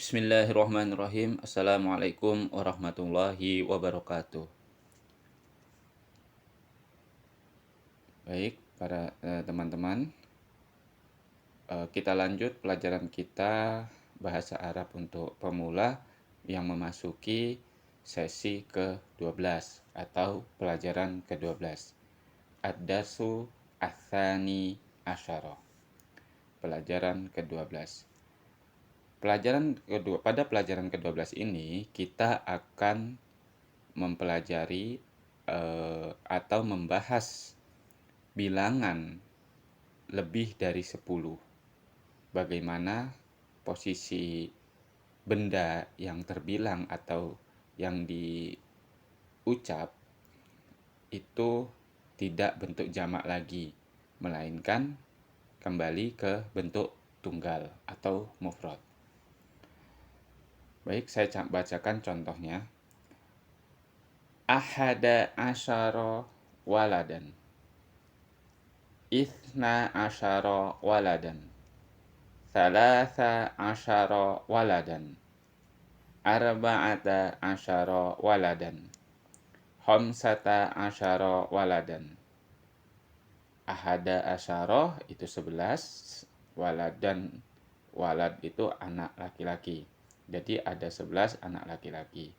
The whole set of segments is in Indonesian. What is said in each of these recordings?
Bismillahirrahmanirrahim. Assalamualaikum warahmatullahi wabarakatuh. Baik, para teman-teman, kita lanjut pelajaran kita bahasa Arab untuk pemula yang memasuki sesi ke-12 atau pelajaran ke-12. Ad-darsu ats-tsani asyara. Pelajaran ke-12. Pada pelajaran ke-12 ini kita akan mempelajari atau membahas bilangan lebih dari 10. Bagaimana posisi benda yang terbilang atau yang diucap itu tidak bentuk jamak lagi, melainkan kembali ke bentuk tunggal atau mufrad. Baik, saya bacakan contohnya. Ahada asyara waladan. Ithna asyara waladan. Thalatha asyara waladan. Arba'ata asyara waladan. Khamsata asyara waladan. Ahada asyara itu 11, waladan, walad itu anak laki-laki. Jadi ada 11 anak laki-laki.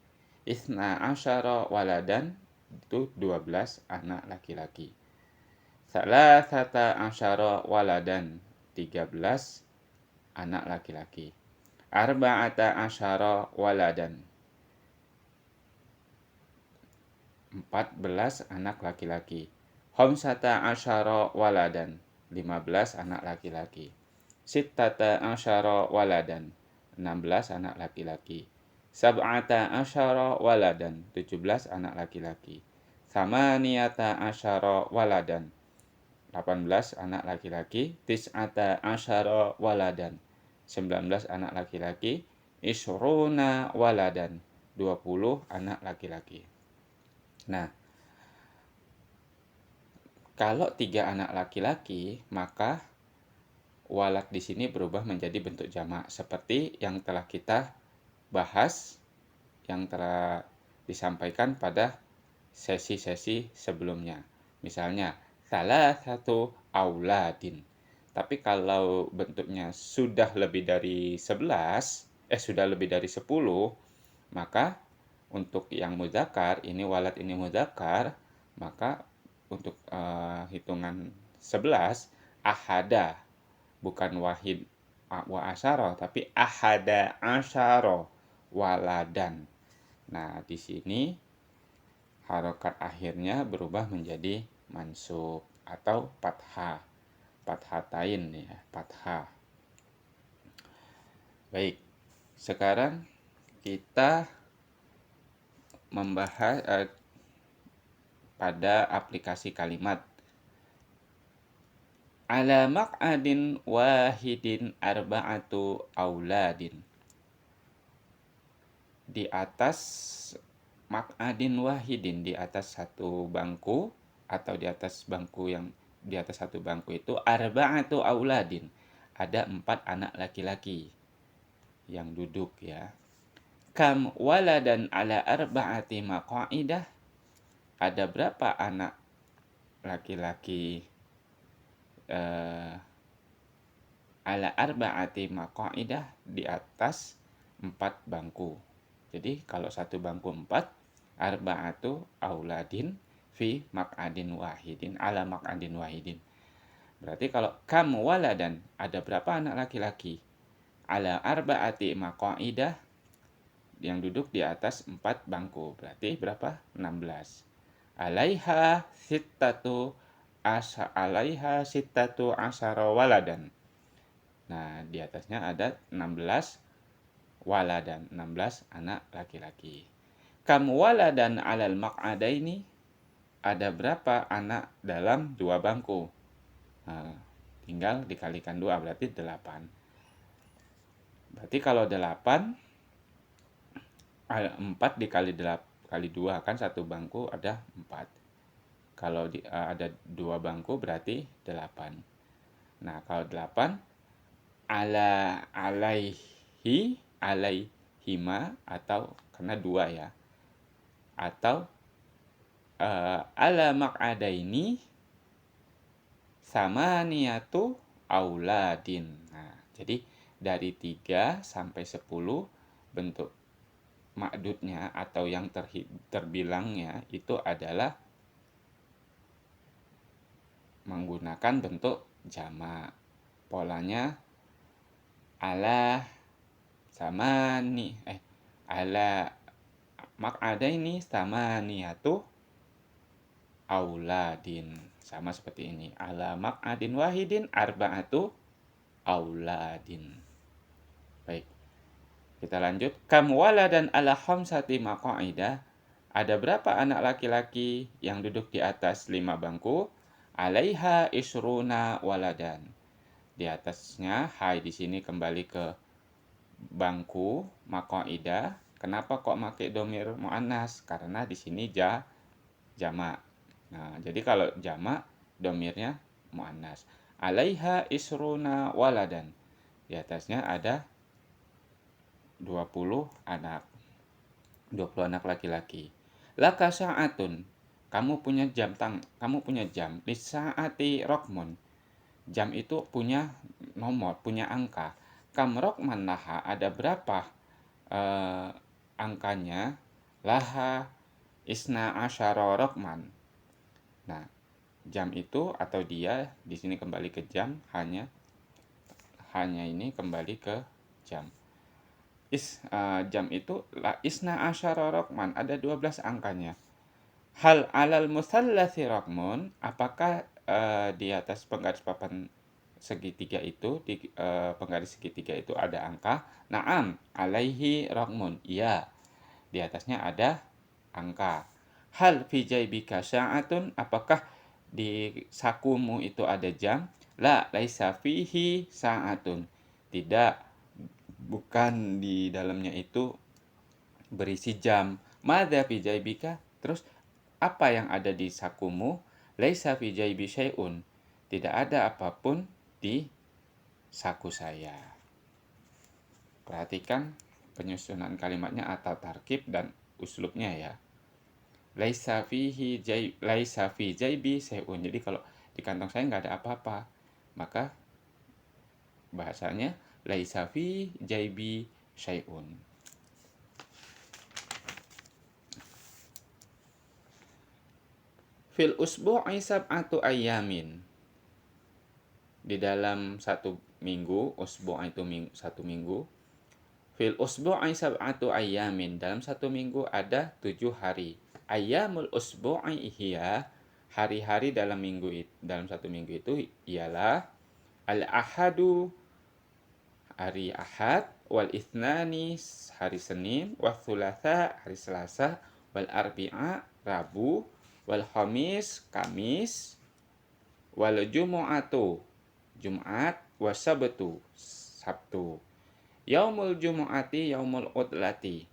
Ithna asyara waladan itu 12 anak laki-laki. Salasata asyara waladan 13 anak laki-laki. Arba'ata asyara waladan 14 anak laki-laki. Khamsata asyara waladan 15 anak laki-laki. Sittata asyara waladan 16 anak laki-laki. Sab'ata asyara waladan 17 anak laki-laki. Samaniyata asyara waladan 18 anak laki-laki. Tis'ata asyara waladan 19 anak laki-laki. Isruna waladan 20 anak laki-laki. Nah, kalau 3 anak laki-laki, maka walad di sini berubah menjadi bentuk jamak seperti yang telah kita bahas, yang telah disampaikan pada sesi-sesi sebelumnya. Misalnya, salah satu auladin. Tapi kalau bentuknya sudah lebih dari 10, maka untuk yang muzakkar, ini walad ini muzakkar, maka untuk hitungan 11, ahada, bukan wahid wa asyara, tapi ahada asyara waladan. Nah, di sini harokat akhirnya berubah menjadi mansub atau fathah. Fathatain ya, fathah. Baik, sekarang kita membahas pada aplikasi kalimat. Ala maq'adin wahidin arba'atu auladin. Di atas maq'adin wahidin, di atas satu bangku atau di atas bangku yang di atas satu bangku itu arba'atu auladin. Ada 4 anak laki-laki yang duduk ya. Kam waladan ala arba'ati maqa'idah. Ada berapa anak laki-laki ala arba'ati maqa'idah, di atas 4 bangku. Jadi kalau satu bangku 4, arba'atu auladin fi maq'adin wahidin ala maq'adin wahidin. Berarti kalau kam waladan, ada berapa anak laki-laki? Ala arba'ati maqa'idah, yang duduk di atas 4 bangku. Berarti berapa? 16. Alaiha sittatu asyara waladan. Nah, di atasnya ada 16 waladan, 16 anak laki-laki. Kam waladan alal maq'adaini, ada berapa anak dalam 2 bangku? Nah, tinggal dikalikan 2, berarti 8. Berarti kalau 8, 4 dikali 2 kan satu bangku ada 4. Kalau ada 2 bangku berarti 8. Nah, kalau 8 alaihi alaihima, atau karena dua ya, atau ala maq'adaini samaniyatu auladin. Nah, jadi dari 3 sampai 10 bentuk ma'dudnya atau yang terbilangnya itu adalah menggunakan bentuk jamak. Polanya ala samani ala maq'adaini samaniyatu auladin. Sama seperti ini. Ala maq'adin wahidin arba'atu auladin. Baik. Kita lanjut. Kam waladan ala khamsati maqa'idah. Ada berapa anak laki-laki yang duduk di atas 5 bangku? Alaiha isruna waladan. Di atasnya, hai di sini kembali ke bangku maqa'idah. Kenapa kok pakai domir muannas? Karena di sini jamak. Nah, jadi kalau jamak domirnya muannas. Alaiha isruna waladan. Di atasnya ada 20 anak. 20 anak laki-laki. Laka sa'atun. Kamu punya jam. Lisa'ati rokmun. Jam itu punya nomor, punya angka. Kam rokman laha. Ada berapa angkanya? Laha isna asyara rokman. Nah, jam itu atau dia di sini kembali ke jam, hanya ini kembali ke jam. Jam itu la isna asyara rokman, ada 12 angkanya. Hal alal musallasi rokmun, apakah di atas penggaris papan segitiga itu, di penggaris segitiga itu ada angka? Naam, alaihi rokmun. Iya, di atasnya ada angka. Hal fi jaibika sa'atun, apakah di sakumu itu ada jam? La laisa fihi sa'atun. Tidak, bukan di dalamnya itu berisi jam. Madza fi jaibika? Terus apa yang ada di sakumu? Laisa fi jaibi syai'un. Tidak ada apapun di saku saya. Perhatikan penyusunan kalimatnya atau tarkib dan uslubnya ya. Laisa fi jaibi syai'un. Jadi kalau di kantong saya nggak ada apa-apa, maka bahasanya laisa fi jaibi syai'un. Fil usbu'i sab'atu ayyamin. Di dalam satu minggu, usbu' itu satu minggu. Fil usbu'i sab'atu ayyamin. Dalam satu minggu ada 7 hari. Ayyamul usbu'i hiya, hari-hari dalam satu minggu itu ialah al-ahadu, hari Ahad, wal ithnani, hari Senin, wal thulatha, hari Selasa, wal arbi'a, Rabu, wal khamis, Kamis, wal jumu'atu, Jumat, was sabtu, Sabtu. Yaumul jumu'ati yaumul utlati.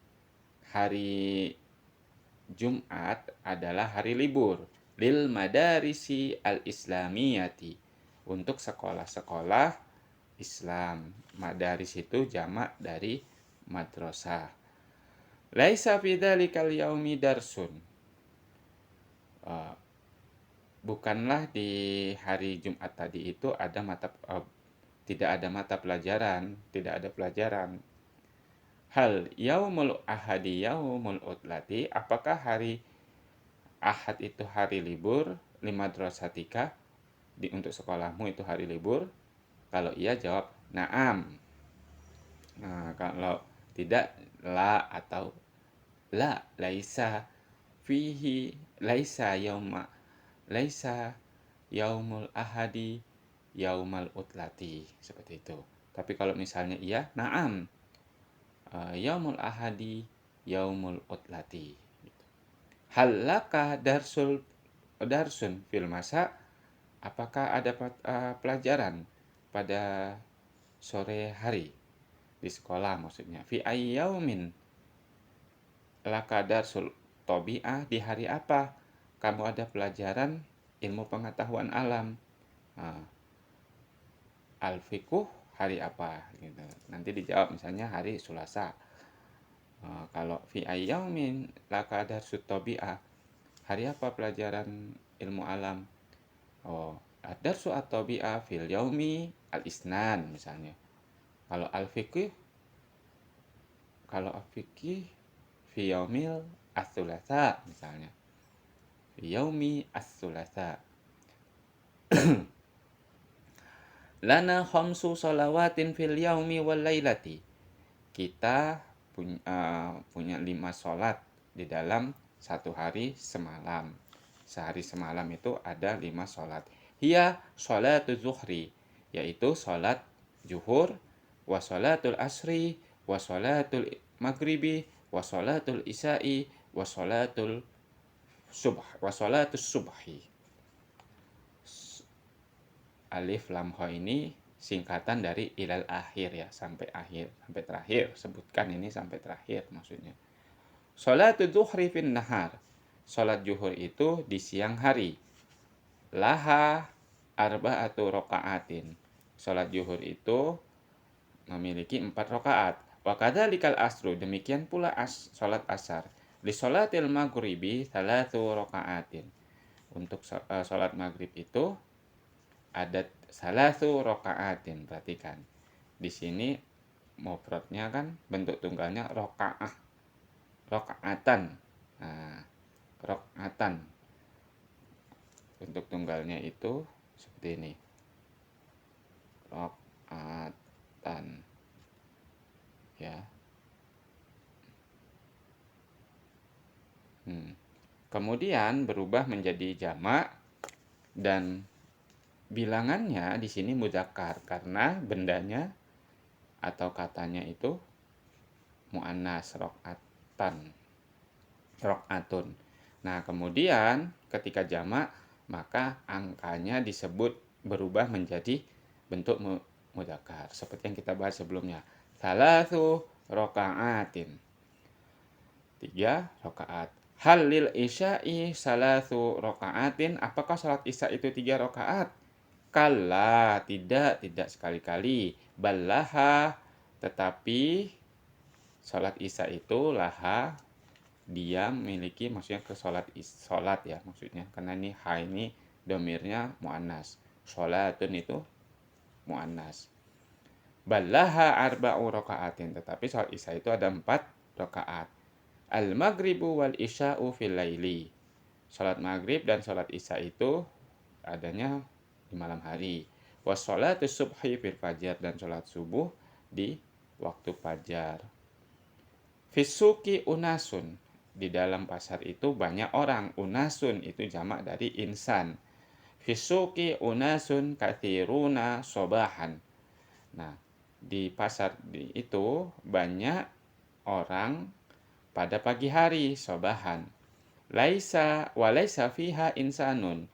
Hari Jumat adalah hari libur. Lil madarisi al-islamiyati. Untuk sekolah-sekolah Islam. Madaris itu jamak dari madrasah. Laisa fi dzalikal yaumi darsun. Bukanlah di hari Jumat tadi itu ada tidak ada mata pelajaran, tidak ada pelajaran. Hal yaumul ahadi yaumul utlati, apakah hari Ahad itu hari libur? Limadrasatika, untuk sekolahmu itu hari libur? Kalau iya jawab na'am. Nah, kalau tidak la atau la, laisa fihi, laisa yaumul ahadi yaumal utlati, seperti itu. Tapi kalau misalnya iya, na'am, yaumul ahadi yaumul utlati. Hal laka darsun fil masa, apakah ada pelajaran pada sore hari di sekolah, maksudnya fi ayyaumin laka darsul tabi'ah, di hari apa kamu ada pelajaran ilmu pengetahuan alam. Al-fiqh hari apa gitu. Nanti dijawab misalnya hari Selasa. Kalau fi ayyaumin laka darsu tabi'ah, hari apa pelajaran ilmu alam? Oh, ad-darsu at-tabi'ah fil yaumi al-isnan misalnya. Kalau al-fiqih, kalau al-fiqih fi yaumil as-sulasa misalnya. Fi yaumi as-sulasa. Lana khamsu salawatin fil yaumi wal lailati. Kita punya 5 sholat di dalam satu hari semalam. Sehari semalam itu ada 5 sholat. Hiya sholatul zuhri, yaitu sholat zuhur, wa sholatul asri, wa sholatul maghribi, wa sholatul isya'i, wa sholatul subhi. Alif lam ho ini singkatan dari ilal akhir ya, sampai akhir, sampai terakhir. Sebutkan ini sampai terakhir maksudnya. Sholatul zuhri fin nahar. Sholat zuhur itu di siang hari. Laha arba'atu roka'atin. Sholat zuhur itu memiliki 4 rakaat. Wa kadzalikal asru, demikian pula sholat asar. Li sholatil maghribi 3 roka'atin. Untuk sholat maghrib itu ada 3 rokaatin. Perhatikan. Di sini mufradnya kan bentuk tunggalnya rokaah. Rokaatan. Nah, rokaatan. Untuk tunggalnya itu seperti ini. Rokaatan. Ya. Kemudian berubah menjadi jamak dan bilangannya di sini mudzakkar karena bendanya atau katanya itu muannas, rokatun. Nah, kemudian ketika jamak maka angkanya disebut berubah menjadi bentuk mudzakkar seperti yang kita bahas sebelumnya. Salasu rokaatin. 3 rakaat. Hal lil isya'i salasu rokaatin. Apakah salat isya itu 3 rakaat? Kalla, tidak sekali-kali. Ballaha, tetapi sholat isya itu laha, dia memiliki, maksudnya ke sholat ya maksudnya, karena ini ha ini domirnya mu'annas. Sholatun itu mu'annas. Ballaha arba'u raka'atin, tetapi sholat isya itu ada 4 rakaat. Al-maghribu wal isya'u fil laili. Sholat maghrib dan sholat isya itu adanya di malam hari. Wassalatus subhi fil fajar, dan sholat subuh di waktu fajar. Fisuki unasun, di dalam pasar itu banyak orang. Unasun itu jamak dari insan. Fisuki unasun kathiruna sobahan. Nah, di pasar itu banyak orang pada pagi hari, sobahan. Laisa walaisa fiha insanun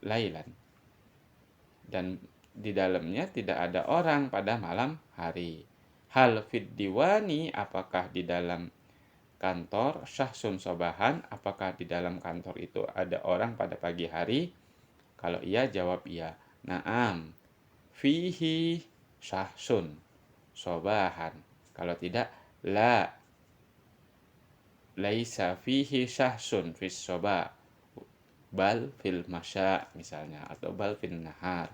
lailan, dan di dalamnya tidak ada orang pada malam hari. Hal fid diwani, apakah di dalam kantor, syahsun sobahan, apakah di dalam kantor itu ada orang pada pagi hari? Kalau iya, jawab iya. Naam, fihi syahsun sobahan. Kalau tidak, la, laisa fihi syahsun fis soba, bal fil masya misalnya, atau bal fil nahar.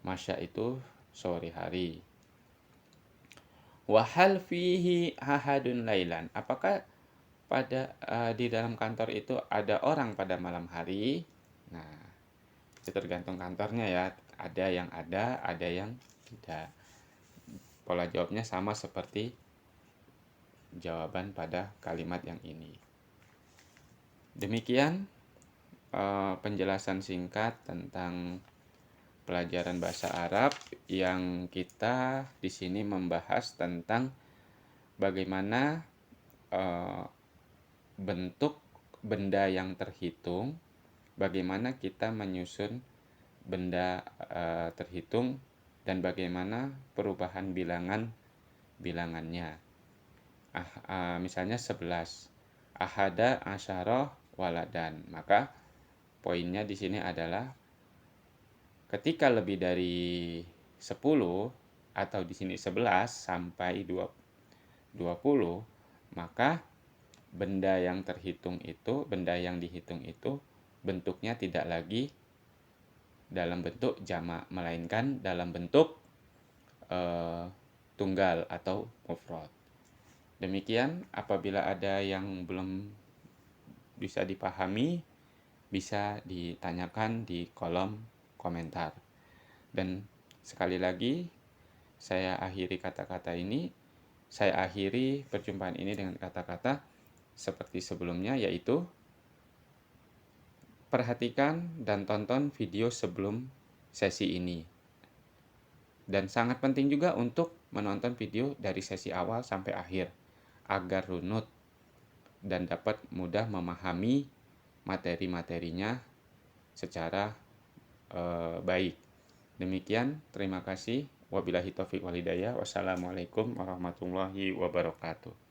Masya itu sore hari. Wahal fihi ahadun lailan, apakah pada di dalam kantor itu ada orang pada malam hari? Nah, itu tergantung kantornya ya. Ada yang tidak. Pola jawabnya sama seperti jawaban pada kalimat yang ini. Demikian penjelasan singkat tentang pelajaran bahasa Arab yang kita di sini membahas tentang bagaimana bentuk benda yang terhitung, bagaimana kita menyusun benda terhitung, dan bagaimana perubahan bilangannya. Misalnya 11. Ahada asyarah waladan. Maka poinnya di sini adalah ketika lebih dari 10 atau di sini 11 sampai 20, maka benda yang dihitung itu bentuknya tidak lagi dalam bentuk jamak, melainkan dalam bentuk tunggal atau mufrad. Demikian, apabila ada yang belum bisa dipahami, bisa ditanyakan di kolom komentar. Dan sekali lagi, saya akhiri perjumpaan ini dengan kata-kata seperti sebelumnya, yaitu perhatikan dan tonton video sebelum sesi ini. Dan sangat penting juga untuk menonton video dari sesi awal sampai akhir, agar runut dan dapat mudah memahami materi-materinya secara baik. Demikian, terima kasih. Wabillahi taufiq wal hidayah. Wassalamualaikum warahmatullahi wabarakatuh.